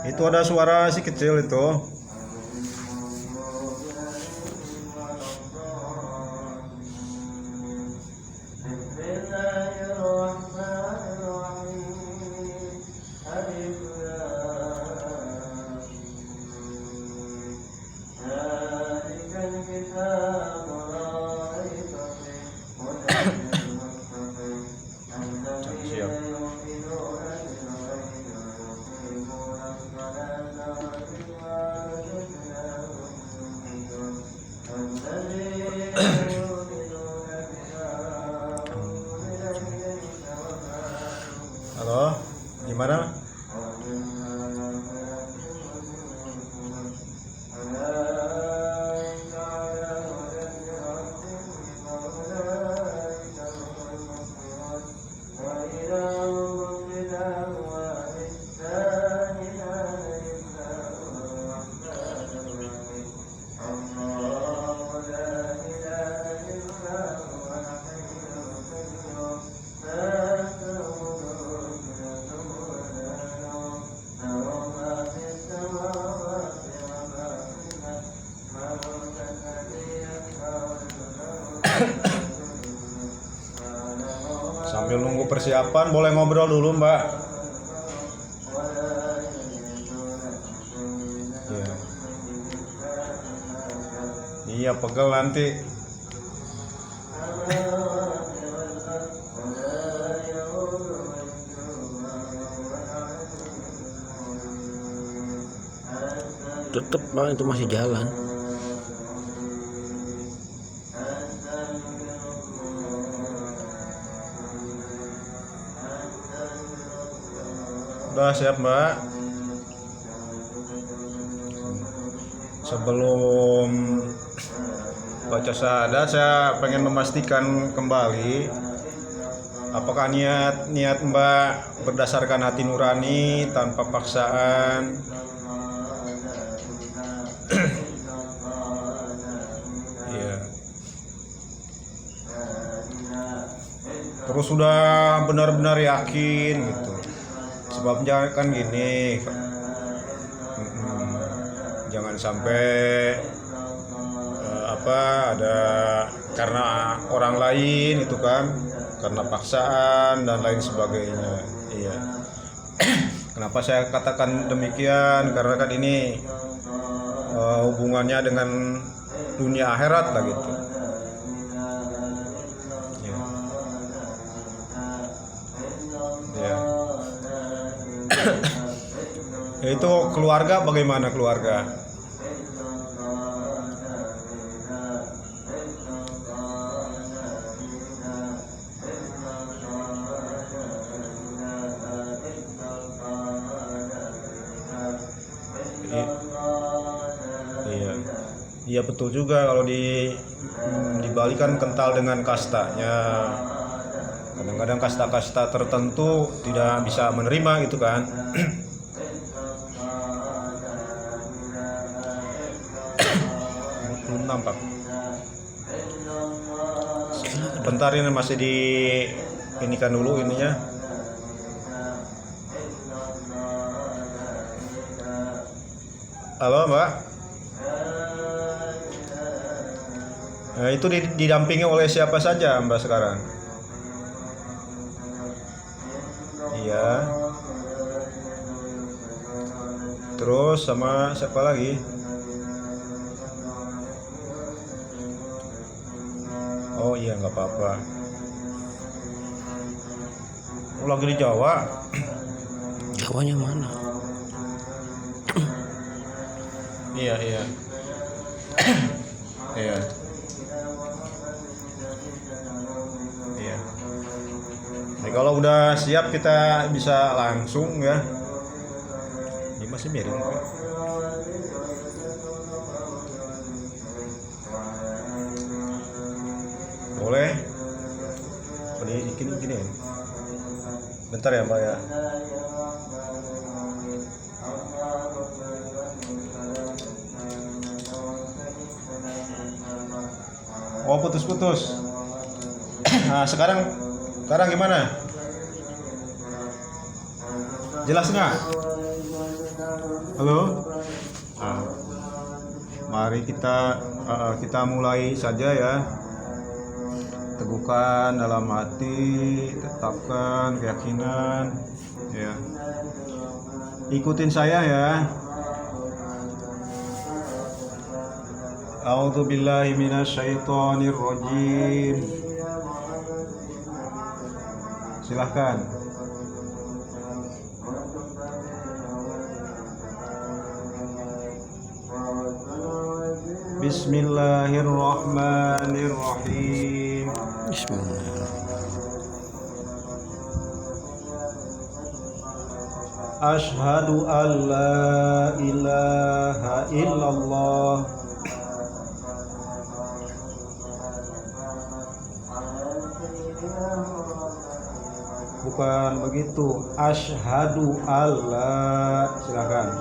Itu ada suara si kecil itu. Halo, gimana? Sambil nunggu persiapan, boleh ngobrol dulu, Mbak. Iya. Iya, pegel nanti. Tetep Bang, itu masih jalan. Udah siap, Mbak. Sebelum baca syahadat, saya pengen memastikan kembali apakah niat Mbak berdasarkan hati nurani tanpa paksaan. Iya. Terus sudah benar-benar yakin gitu. Sebabnya kan gini, jangan sampai ada karena orang lain itu kan, karena paksaan dan lain sebagainya. Iya. Kenapa saya katakan demikian? Karena kan ini hubungannya dengan dunia akhirat lah gitu. Ya. Ya. Itu keluarga, bagaimana keluarga? Iya, iya betul juga kalau di Bali kan kental dengan kastanya. Kadang-kadang kasta-kasta tertentu tidak bisa menerima gitu kan. Belum nampak. Bentar ini masih di inikan dulu ininya. Halo Mbak. Nah, itu didampingi oleh siapa saja Mbak sekarang? Iya. Terus sama siapa lagi? Oh iya, nggak apa-apa. Oh, lagi di Jawa. Jawanya mana? Iya. Iya. Iya. Nah, kalau udah siap kita bisa langsung ya. Ini masih miring. Boleh. Gini. Bentar ya Mbak ya. Oh, putus-putus. Nah, sekarang gimana? Jelas nggak? Halo. Nah, mari kita mulai saja ya. Teguhkan dalam hati, tetapkan keyakinan ya. Ikutin saya ya. A'udzubillahi minasyaitonirrajim. Silahkan. Bismillahirrahmanirrahim. Bismillah. Asyhadu an la ilaha illallah bukan begitu, asyhadu alla, silakan.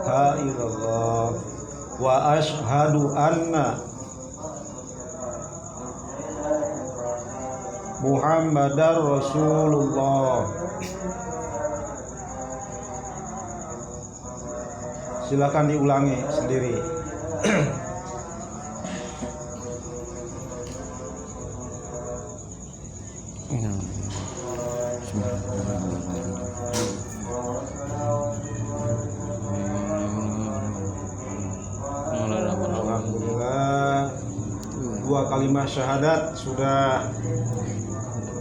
Ha illallah wa asyhadu anna Muhammadar Rasulullah. Silakan diulangi sendiri. Alhamdulillah, dua kalimat syahadat sudah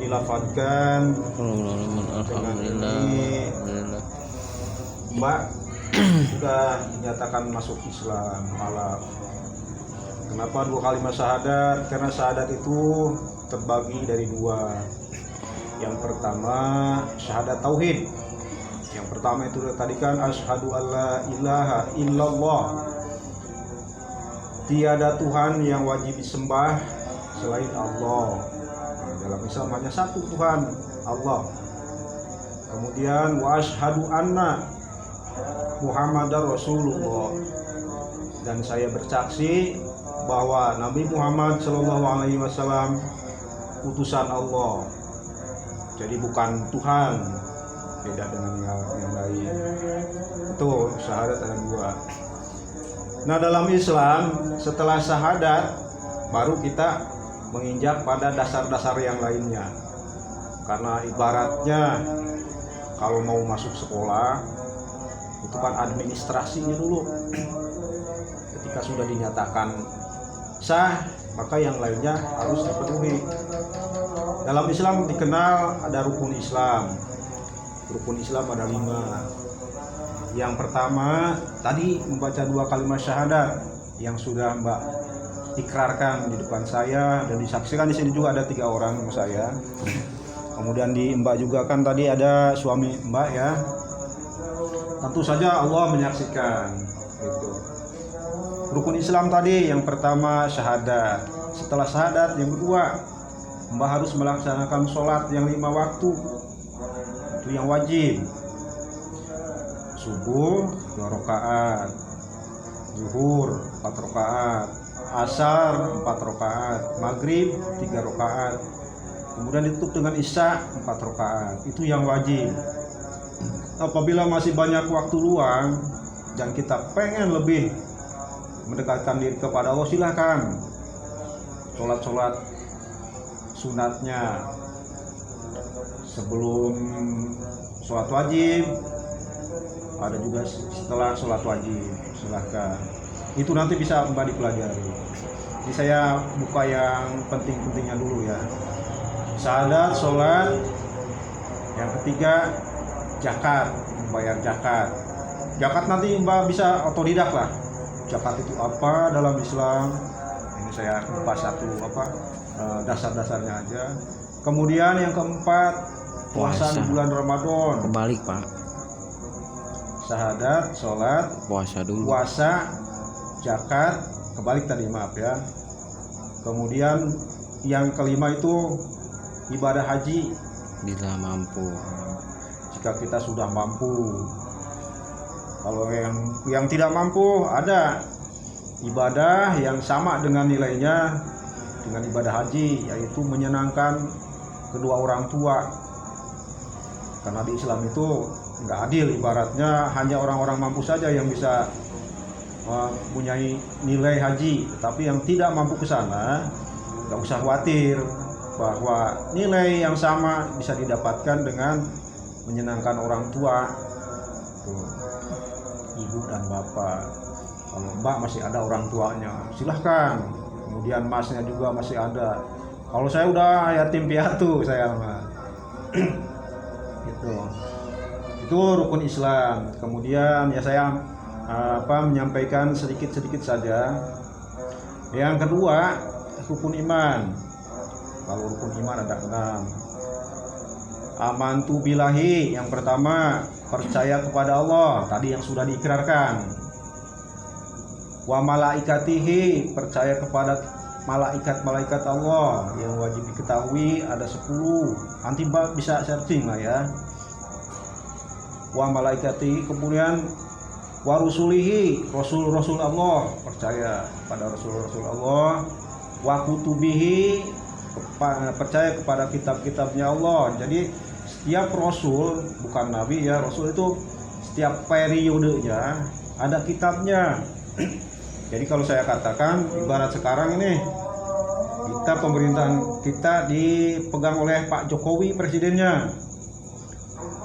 dilafadzkan. Alhamdulillah. Mbak sudah dinyatakan masuk Islam. Malam. Kenapa dua kalimat syahadat? Karena syahadat itu terbagi dari dua. Yang pertama syahadat tauhid. Yang pertama itu tadi kan asyhadu alla ilaha illallah. Tiada Tuhan yang wajib disembah selain Allah. Dalam Islam hanya satu Tuhan, Allah. Kemudian wa asyhadu anna Muhammadar Rasulullah, dan saya bersaksi bahwa Nabi Muhammad SAW utusan Allah. Jadi bukan Tuhan, beda dengan yang lain. Itu syahadat ada dua. Nah, dalam Islam setelah syahadat baru kita menginjak pada dasar-dasar yang lainnya. Karena ibaratnya kalau mau masuk sekolah itu kan administrasinya dulu. Ketika sudah dinyatakan sah, maka yang lainnya harus dipenuhi. Dalam Islam dikenal ada rukun Islam. Rukun Islam ada 5. Yang pertama tadi membaca dua kalimat syahadat yang sudah Mbak ikrarkan di depan saya dan disaksikan. Di sini juga ada 3 orang sama saya. Kemudian di Mbak juga kan tadi ada suami Mbak ya. Tentu saja Allah menyaksikan gitu. Rukun Islam tadi yang pertama syahadat. Setelah syahadat yang kedua Mbak harus melaksanakan sholat yang 5 waktu. Itu yang wajib. Subuh 2 rakaat, zuhur 4 rakaat, asar 4 rakaat, maghrib 3 rakaat, kemudian ditutup dengan isya 4 rakaat. Itu yang wajib. Apabila masih banyak waktu luang dan kita pengen lebih mendekatkan diri kepada Allah, silahkan sholat sunatnya sebelum sholat wajib, ada juga setelah sholat wajib, silahkan. Itu nanti bisa Mbak dipelajari. Ini saya buka yang penting-pentingnya dulu ya. Syahadat, sholat. Yang ketiga zakat, membayar zakat. Zakat nanti Mbak bisa otodidak lah. Zakat itu apa dalam Islam? Ini saya bahas satu dasar-dasarnya aja. Kemudian yang keempat puasa di bulan Ramadan. Kebalik Pak. Syahadat, sholat, Puasa dulu. puasa, zakat, kebalik tadi maaf ya. Kemudian yang kelima itu ibadah haji. Bila mampu. Jika kita sudah mampu. Kalau yang tidak mampu, ada ibadah yang sama dengan nilainya dengan ibadah haji, yaitu menyenangkan kedua orang tua. Karena di Islam itu nggak adil, ibaratnya hanya orang-orang mampu saja yang bisa mempunyai nilai haji, tetapi yang tidak mampu ke sana nggak usah khawatir bahwa nilai yang sama bisa didapatkan dengan menyenangkan orang tua. Tuh, ibu dan bapak. Kalau mbak masih ada orang tuanya, silahkan. Kemudian masnya juga masih ada. Kalau saya udah yatim piatu saya mah. Gitu. Itu rukun Islam. Kemudian ya saya menyampaikan sedikit-sedikit saja. Yang kedua, rukun iman. Kalau rukun iman ada 6. Amantu billahi, yang pertama percaya kepada Allah, tadi yang sudah diikrarkan. Wa malaikatihi, percaya kepada malaikat-malaikat Allah yang wajib diketahui ada 10. Nanti bisa searching lah ya. Wa malaikatihi, kemudian wa rusulihi, rasul-rasul Allah, percaya pada rasul-rasul Allah. Wa kutubihi, percaya kepada kitab-kitabnya Allah. Jadi setiap rasul, bukan nabi ya, rasul itu setiap periodenya ada kitabnya. Jadi kalau saya katakan ibarat sekarang ini kita, pemerintahan kita dipegang oleh Pak Jokowi presidennya.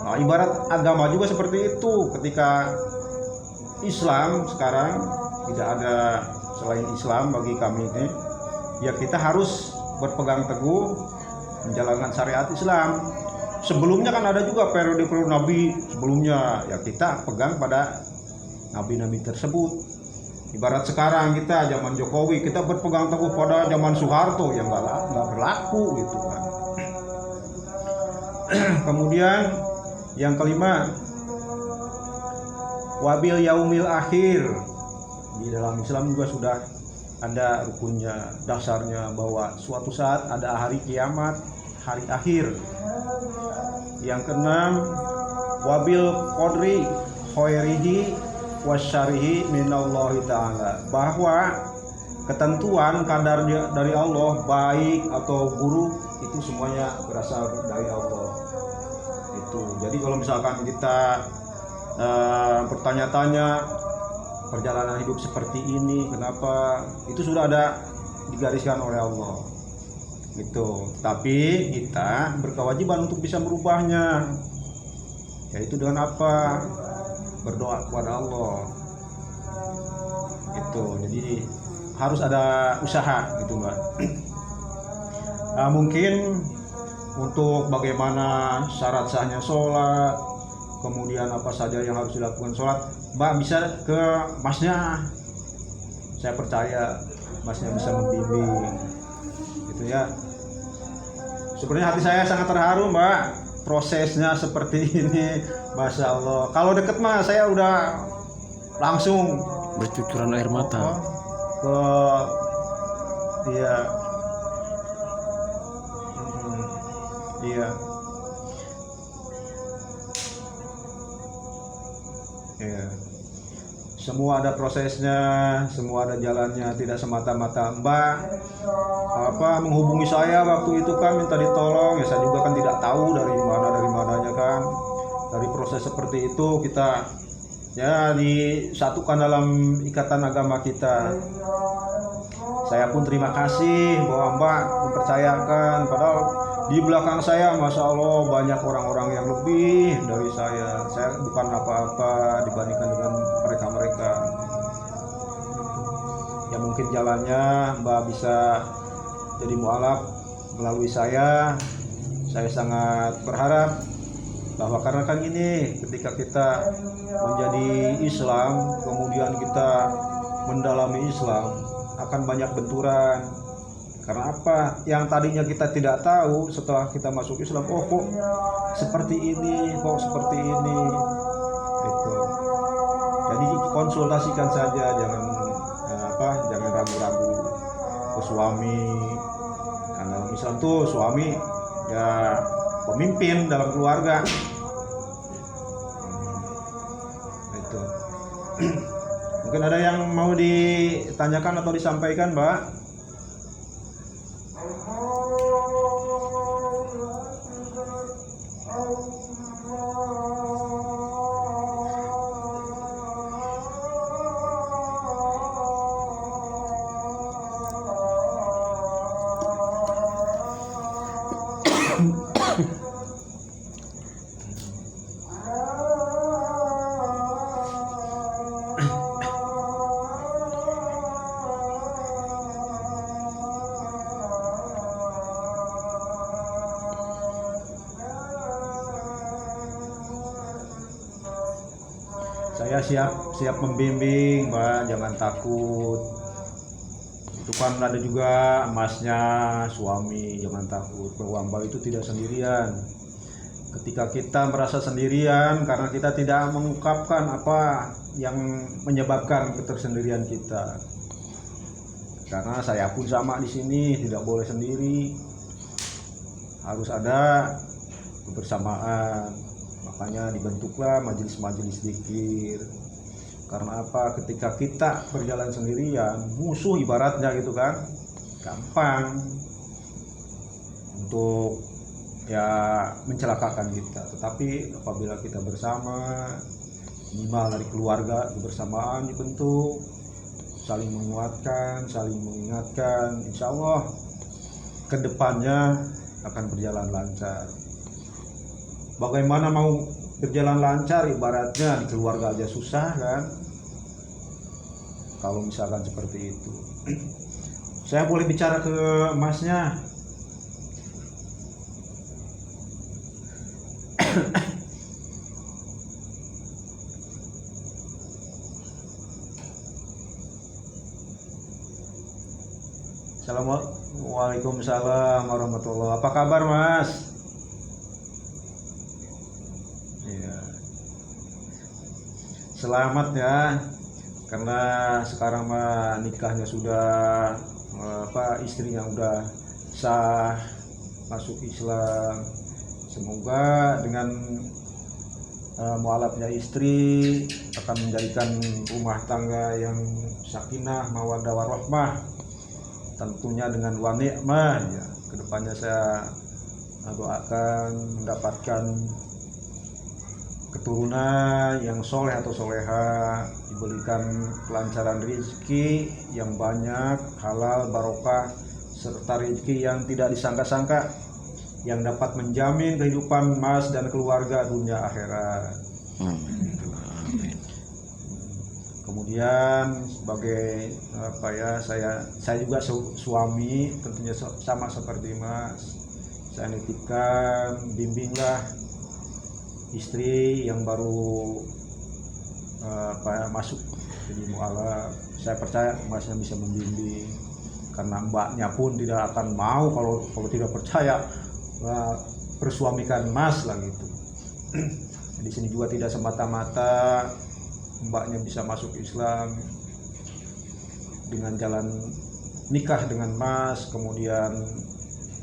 Nah, ibarat agama juga seperti itu. Ketika Islam sekarang tidak ada selain Islam bagi kami ini, ya kita harus berpegang teguh menjalankan syariat Islam. Sebelumnya kan ada juga periode nabi sebelumnya, ya kita pegang pada nabi-nabi tersebut. Ibarat sekarang kita zaman Jokowi, kita berpegang teguh pada zaman Soeharto, yang nggak berlaku gitu kan. Kemudian yang kelima, wabil yaumil akhir. Di dalam Islam juga sudah ada rukunnya, dasarnya bahwa suatu saat ada hari kiamat, hari akhir. Yang keenam, wabil qadri khairihi wasyarihi minallahi ta'ala, bahwa ketentuan kadar dari Allah, baik atau buruk, itu semuanya berasal dari Allah. Itu. Jadi kalau misalkan kita bertanya-tanya perjalanan hidup seperti ini kenapa, itu sudah ada digariskan oleh Allah. Gitu. Tapi kita berkewajiban untuk bisa merubahnya. Yaitu dengan apa? Berdoa kepada Allah. Itu. Jadi harus ada usaha gitu, Mbak. Nah, mungkin untuk bagaimana syarat sahnya sholat, kemudian apa saja yang harus dilakukan sholat, Mbak bisa ke masnya. Saya percaya masnya bisa membimbing. Gitu ya. Sebenarnya hati saya sangat terharu, Mbak. Prosesnya seperti ini, Masya Allah. Kalau deket mah saya udah langsung bercucuran air mata. Iya. Iya. Iya. Semua ada prosesnya, semua ada jalannya, tidak semata-mata Mbak menghubungi saya waktu itu kan minta ditolong, ya saya juga kan tidak tahu dari mananya kan. Dari proses seperti itu kita ya disatukan dalam ikatan agama kita. Saya pun terima kasih bahwa Mbak mempercayakan, padahal di belakang saya Masya Allah banyak orang-orang yang lebih dari saya. Saya bukan apa-apa dibandingkan dengan mereka-mereka. Ya mungkin jalannya Mbak bisa jadi mualaf melalui saya. Saya sangat berharap bahwa karena kan ini ketika kita menjadi Islam, kemudian kita mendalami Islam, akan banyak benturan. Karena apa? Yang tadinya kita tidak tahu, setelah kita masuk Islam, oh kok seperti ini, kok seperti ini. Itu. Jadi konsultasikan saja, jangan ragu-ragu ke suami. Karena dalam Islam tuh suami ya pemimpin dalam keluarga. Itu. Mungkin ada yang mau ditanyakan atau disampaikan, Mbak? Saya siap membimbing, Mbak, jangan takut. Itu kan ada juga emasnya, suami, jangan takut bahwa Mbak itu tidak sendirian. Ketika kita merasa sendirian karena kita tidak mengungkapkan apa yang menyebabkan ketersendirian kita. Karena saya pun sama di sini, tidak boleh sendiri. Harus ada kebersamaan. Makanya dibentuklah majelis-majelis zikir. Karena apa? Ketika kita berjalan sendirian, musuh ibaratnya gitu kan, gampang untuk ya mencelakakan kita. Tetapi apabila kita bersama, minimal dari keluarga kebersamaan dibentuk, saling menguatkan, saling mengingatkan, insya Allah kedepannya akan berjalan lancar. Bagaimana mau berjalan lancar ibaratnya di keluarga aja susah kan, kalau misalkan seperti itu. Saya boleh bicara ke emasnya. Waalaikumsalam warahmatullahi wabarakatuh. Apa kabar, Mas? Iya. Selamat ya, karena sekarang mah nikahnya sudah istrinya udah sah masuk Islam. Semoga dengan mualafnya istri akan menjadikan rumah tangga yang sakinah, mawaddah warahmah, tentunya dengan wa ni'mah ya. Kedepannya saya doakan mendapatkan keturunan yang soleh atau soleha, diberikan kelancaran rezeki yang banyak, halal, barokah, serta rezeki yang tidak disangka-sangka, yang dapat menjamin kehidupan Mas dan keluarga dunia akhirat. Kemudian sebagai saya juga suami, tentunya sama seperti Mas, saya nitipkan bimbinglah istri yang baru masuk jadi mualaf. Saya percaya Masnya bisa membimbing, karena mbaknya pun tidak akan mau kalau tidak percaya persuamikan Mas lah gitu. Di sini juga tidak semata-mata mbaknya bisa masuk Islam dengan jalan nikah dengan Mas, kemudian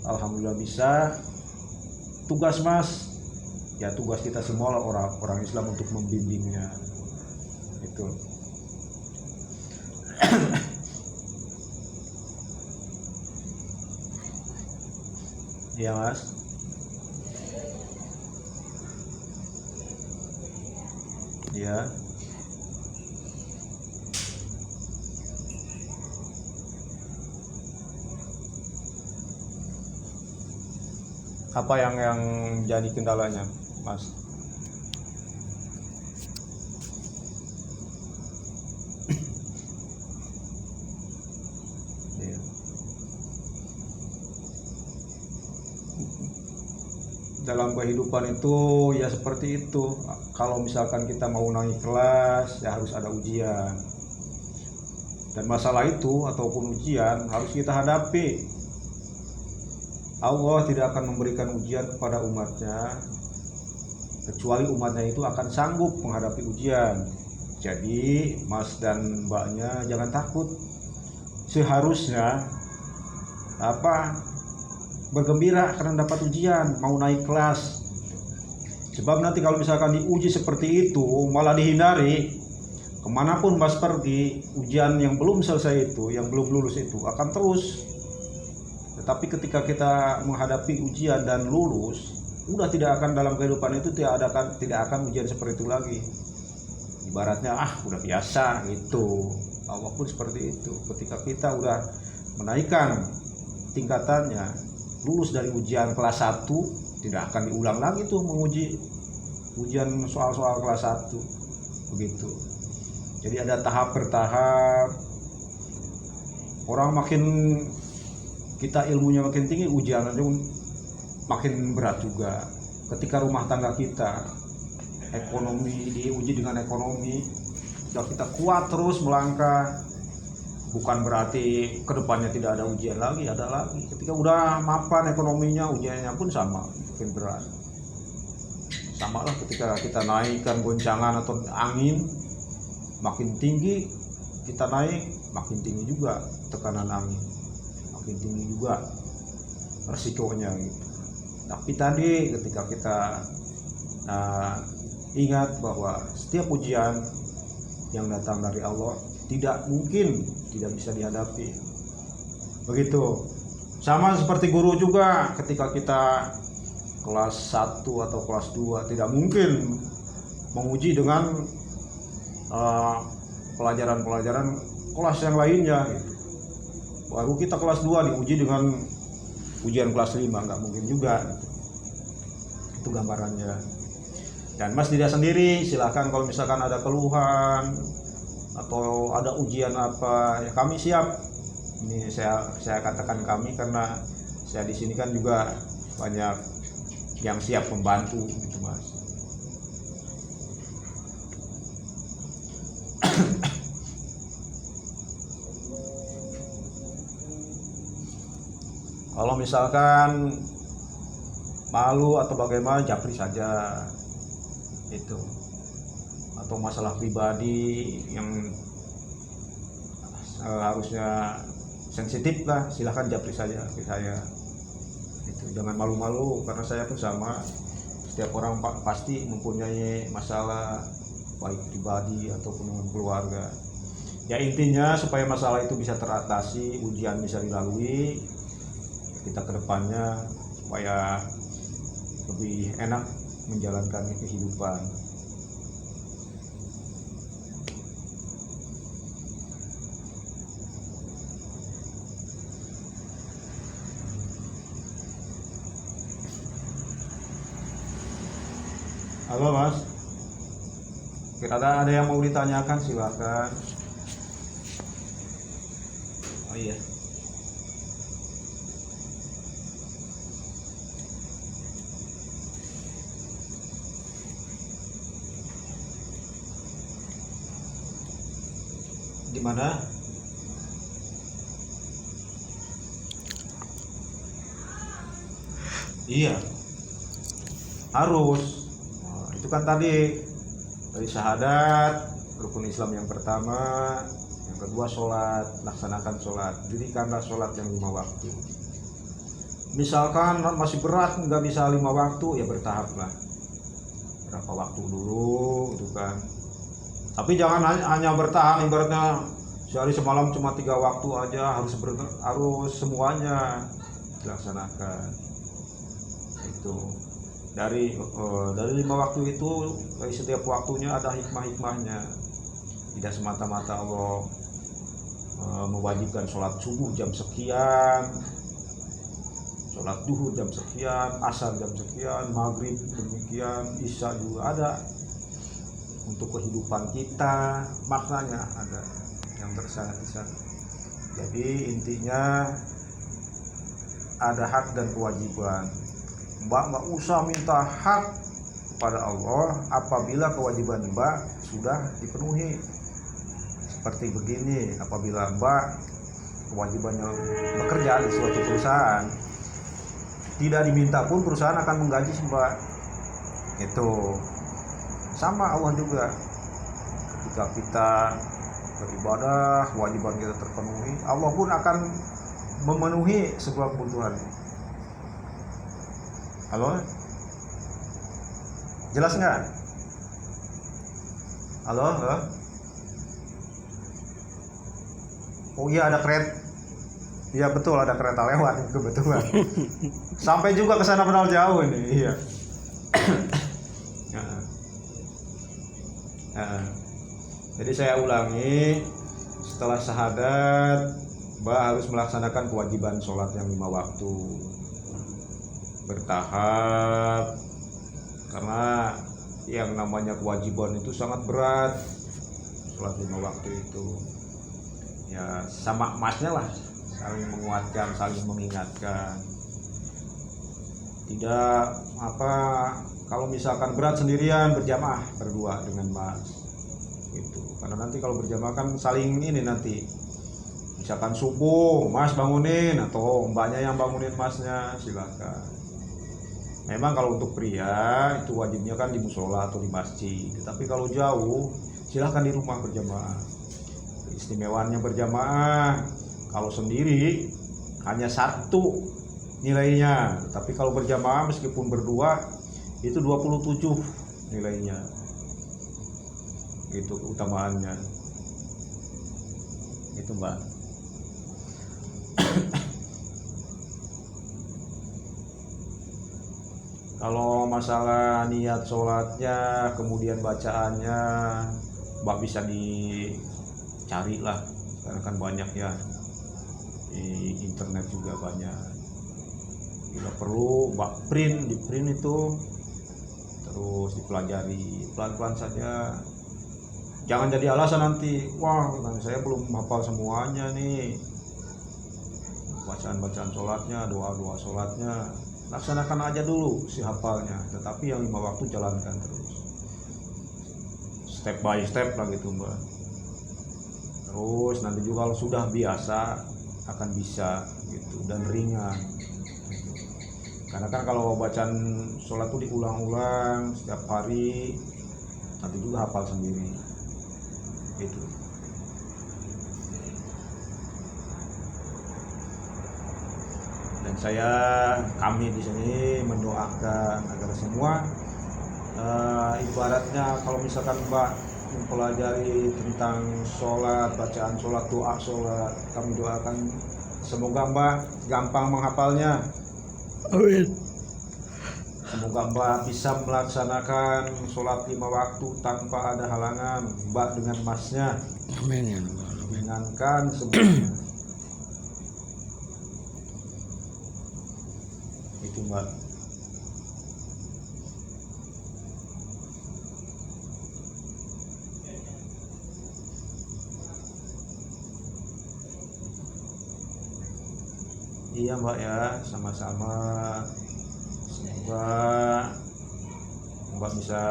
alhamdulillah bisa. Tugas Mas ya, tugas kita semua orang Islam untuk membimbingnya itu. Iya Mas. Iya. Apa yang jadi kendalanya, Mas? Iya. Dalam kehidupan itu ya seperti itu. Kalau misalkan kita mau naik kelas ya harus ada ujian. Dan masalah itu ataupun ujian harus kita hadapi. Allah tidak akan memberikan ujian kepada umatnya kecuali umatnya itu akan sanggup menghadapi ujian. Jadi Mas dan mbaknya jangan takut. Seharusnya bergembira karena dapat ujian, mau naik kelas. Sebab nanti kalau misalkan diuji seperti itu malah dihindari, kemanapun Mas pergi, ujian yang belum selesai itu, yang belum lulus itu akan terus. Tetapi ketika kita menghadapi ujian dan lulus, udah tidak akan dalam kehidupan itu tidak akan ujian seperti itu lagi. Ibaratnya udah biasa gitu. Allah pun seperti itu. Ketika kita udah menaikkan tingkatannya, lulus dari ujian kelas 1 tidak akan diulang lagi tuh menguji ujian soal-soal kelas 1 begitu. Jadi ada tahap bertahap. Orang makin kita ilmunya makin tinggi, ujiannya makin berat juga. Ketika rumah tangga kita ekonomi diuji dengan ekonomi, kalau kita kuat terus melangkah, bukan berarti kedepannya tidak ada ujian lagi, ada lagi. Ketika udah mapan ekonominya, ujiannya pun sama, makin berat. Sama lah ketika kita naikkan goncangan atau angin, makin tinggi kita naik, makin tinggi juga tekanan angin, makin tinggi juga resikonya gitu. Tapi tadi ketika kita ingat bahwa setiap ujian yang datang dari Allah tidak mungkin tidak bisa dihadapi. Begitu. Sama seperti guru juga, ketika kita kelas 1 atau kelas 2 tidak mungkin menguji dengan pelajaran-pelajaran kelas yang lainnya gitu. Baru kita kelas 2 diuji dengan ujian kelas 5, nggak mungkin juga gitu. Itu gambarannya. Dan Mas tidak sendiri, silakan kalau misalkan ada keluhan atau ada ujian apa, ya kami siap. Ini saya katakan kami karena saya di sini kan juga banyak yang siap membantu gitu Mas. Kalau misalkan malu atau bagaimana, japri saja itu, atau masalah pribadi yang harusnya sensitif lah, silahkan japri saja ke saya itu, jangan malu-malu karena saya pun sama, setiap orang pasti mempunyai masalah baik pribadi ataupun dengan keluarga. Ya intinya supaya masalah itu bisa teratasi, ujian bisa dilalui, kita ke depannya supaya lebih enak menjalankan kehidupan. Halo Mas, kira ada yang mau ditanyakan, silakan. Oh iya. Di mana? Iya, harus. Nah, itu kan tadi dari syahadat, rukun Islam yang pertama, yang kedua sholat, laksanakan sholat, dirikanlah sholat yang 5 waktu. Misalkan masih berat nggak bisa 5 waktu, ya bertahap lah, berapa waktu dulu, itu kan. Tapi jangan hanya bertahan, ibaratnya sehari semalam cuma 3 waktu aja, harus semuanya dilaksanakan. Itu dari 5 waktu itu, dari setiap waktunya ada hikmah-hikmahnya. Tidak semata-mata Allah mewajibkan sholat subuh jam sekian, sholat duhur jam sekian, asar jam sekian, maghrib demikian, isya juga ada. Untuk kehidupan kita maknanya ada yang tersana di sana. Jadi intinya ada hak dan kewajiban. Mbak nggak usah minta hak kepada Allah apabila kewajiban Mbak sudah dipenuhi. Seperti begini, apabila Mbak kewajibannya bekerja di suatu perusahaan, tidak diminta pun perusahaan akan menggaji Mbak. Itu sama Allah juga, ketika kita beribadah, kewajiban kita terpenuhi, Allah pun akan memenuhi sebuah kebutuhan. Halo? Jelas nggak? Halo? Halo? Oh iya, ada kereta. Iya betul, ada kereta lewat kebetulan. Sampai juga ke sana padahal jauh ini. Iya. Jadi saya ulangi, setelah syahadat Mbak harus melaksanakan kewajiban sholat yang 5 waktu. bertahap, karena yang namanya kewajiban itu sangat berat. Sholat 5 waktu itu ya sama emasnya lah, saling menguatkan, saling mengingatkan. Tidak apa, kalau misalkan berat sendirian, berjamaah berdua dengan mas gitu. Karena nanti kalau berjamaah kan saling ini, nanti misalkan subuh mas bangunin atau mbaknya yang bangunin masnya, silakan. Memang kalau untuk pria itu wajibnya kan di musola atau di masjid, tapi kalau jauh silahkan di rumah berjamaah. Istimewaannya berjamaah, kalau sendiri hanya 1 nilainya, tapi kalau berjamaah meskipun berdua itu 27 nilainya, itu keutamaannya itu Mbak. Kalau masalah niat sholatnya, kemudian bacaannya, Mbak bisa dicari lah, karena kan banyak ya, di internet juga banyak. Bila perlu Mbak di print itu, terus dipelajari pelan-pelan saja. Jangan jadi alasan nanti, wah saya belum hafal semuanya nih, bacaan-bacaan sholatnya, doa-doa sholatnya. Laksanakan aja dulu si hafalnya, tetapi yang 5 waktu jalankan terus, step by step lah gitu Mbak. Terus nanti juga kalau sudah biasa akan bisa gitu, dan ringan gitu. Karena kan kalau bacaan sholat itu diulang-ulang setiap hari, nanti juga hafal sendiri gitu. Dan kami di sini mendoakan agar semua ibaratnya kalau misalkan Mbak mempelajari tentang sholat, bacaan sholat, doa sholat, kami doakan semoga Mbak gampang menghafalnya. Amin. Semoga Mbak bisa melaksanakan sholat 5 waktu tanpa ada halangan, Mbak dengan masnya. Amin ya Allah. Menyenangkan semuanya. Itu Mbak. Iya Mbak ya, sama-sama. Semoga Mbak bisa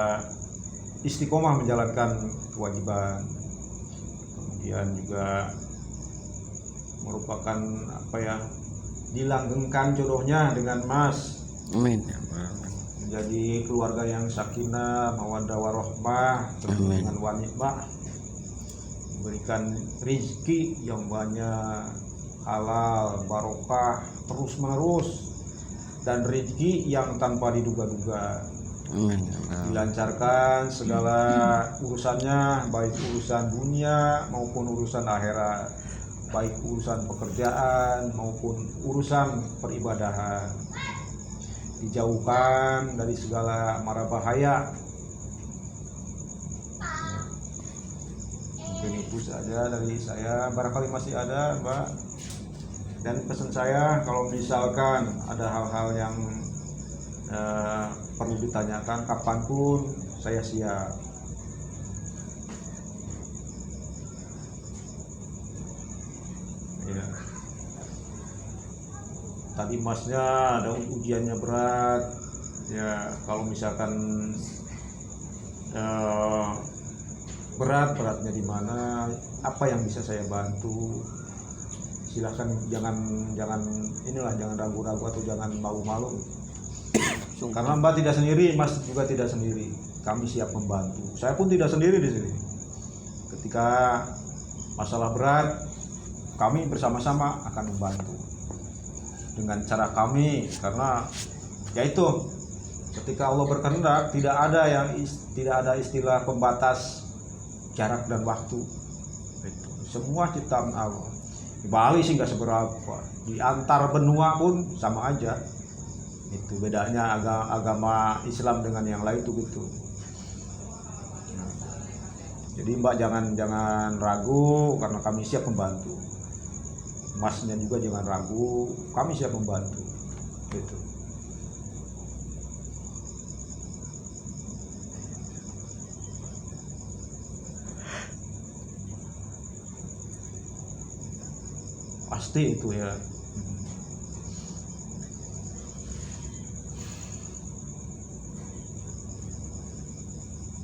istiqomah menjalankan kewajiban. Kemudian juga merupakan dilanggengkan jodohnya dengan Mas, Amin ya Allah. menjadi keluarga yang sakinah, mawaddah warahmah, penuh dengan wanita, memberikan rezeki yang banyak, halal, barokah, terus menerus, dan rezeki yang tanpa diduga-duga. Amin ya Allah. Dilancarkan segala urusannya, baik urusan dunia maupun urusan akhirat, baik urusan pekerjaan maupun urusan peribadahan. Dijauhkan dari segala mara bahaya. Mungkin itu saja dari saya, barangkali masih ada Mbak. Dan pesan saya, kalau misalkan ada hal-hal yang perlu ditanyakan kapanpun, saya siap. Ya. Tadi masnya ada ujiannya berat, ya kalau misalkan beratnya di mana, apa yang bisa saya bantu, silahkan, jangan ragu-ragu atau jangan malu-malu. Karena Mbak tidak sendiri, Mas juga tidak sendiri. Kami siap membantu. Saya pun tidak sendiri di sini. Ketika masalah berat, kami bersama-sama akan membantu dengan cara kami. Karena yaitu ketika Allah berkehendak, tidak ada istilah pembatas jarak dan waktu. Semua ciptaan Allah. Di Bali sih nggak seberapa, di antar benua pun sama aja. Itu bedanya agama Islam dengan yang lain itu gitu. Nah, jadi Mbak jangan ragu, karena kami siap membantu. Masnya juga jangan ragu, kami siap membantu. Gitu. pasti itu ya.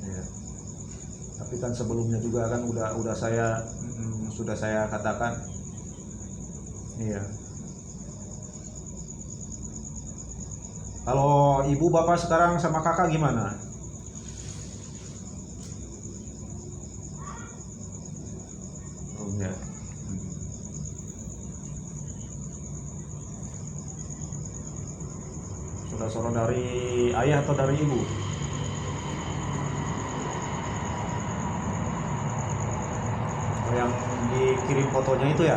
Ya. Tapi kan sebelumnya juga kan udah saya sudah saya katakan, iya. Kalau ibu bapak sekarang sama kakak gimana? Oh ya. Saudara-saudara dari ayah atau dari ibu? Oh, yang dikirim fotonya itu ya?